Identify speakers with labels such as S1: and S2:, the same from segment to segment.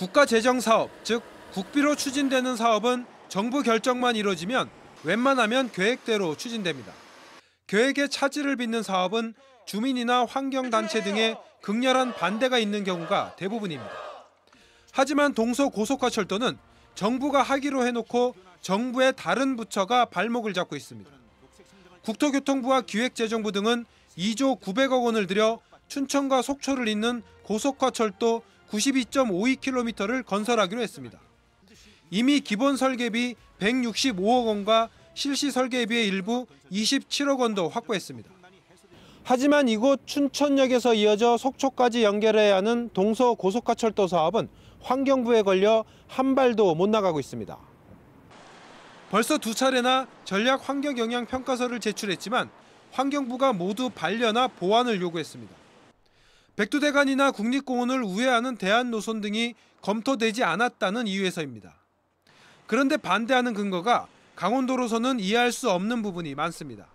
S1: 국가재정사업, 즉 국비로 추진되는 사업은 정부 결정만 이뤄지면 웬만하면 계획대로 추진됩니다. 계획에 차질을 빚는 사업은 주민이나 환경단체 등의 극렬한 반대가 있는 경우가 대부분입니다. 하지만 동서고속화철도는 정부가 하기로 해놓고 정부의 다른 부처가 발목을 잡고 있습니다. 국토교통부와 기획재정부 등은 2조 900억 원을 들여 춘천과 속초를 잇는 고속화철도 92.52km를 건설하기로 했습니다. 이미 기본 설계비 165억 원과 실시 설계비의 일부 27억 원도 확보했습니다. 하지만 이곳 춘천역에서 이어져 속초까지 연결해야 하는 동서고속화철도 사업은 환경부에 걸려 한 발도 못 나가고 있습니다. 벌써 2차례나 전략 환경영향평가서를 제출했지만 환경부가 모두 반려나 보완을 요구했습니다. 백두대간이나 국립공원을 우회하는 대안노선 등이 검토되지 않았다는 이유에서입니다. 그런데 반대하는 근거가 강원도로서는 이해할 수 없는 부분이 많습니다.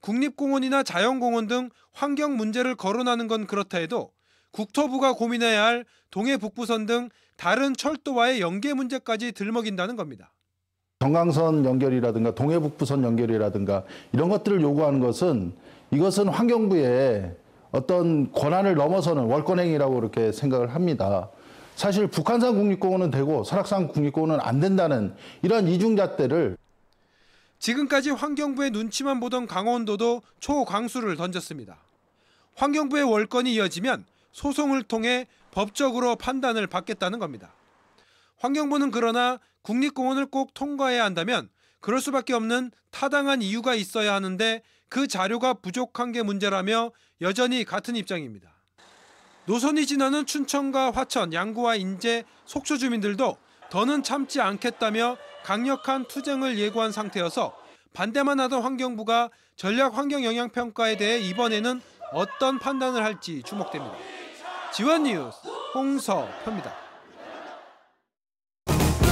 S1: 국립공원이나 자연공원 등 환경 문제를 거론하는 건 그렇다 해도 국토부가 고민해야 할 동해 북부선 등 다른 철도와의 연계 문제까지 들먹인다는 겁니다.
S2: 정강선 연결이라든가 동해북부선 연결이라든가 이런 것들을 요구하는 것은 이것은 환경부의 어떤 권한을 넘어서는 월권행위라고 그렇게 생각을 합니다. 사실 북한산 국립공원은 되고 설악산 국립공원은 안 된다는 이런 이중잣대를
S1: 지금까지 환경부의 눈치만 보던 강원도도 초강수를 던졌습니다. 환경부의 월권이 이어지면 소송을 통해 법적으로 판단을 받겠다는 겁니다. 환경부는 그러나 국립공원을 꼭 통과해야 한다면 그럴 수밖에 없는 타당한 이유가 있어야 하는데 그 자료가 부족한 게 문제라며 여전히 같은 입장입니다. 노선이 지나는 춘천과 화천, 양구와 인제, 속초 주민들도 더는 참지 않겠다며 강력한 투쟁을 예고한 상태여서 반대만 하던 환경부가 전략 환경영향평가에 대해 이번에는 어떤 판단을 할지 주목됩니다. 지원 뉴스 홍서표입니다.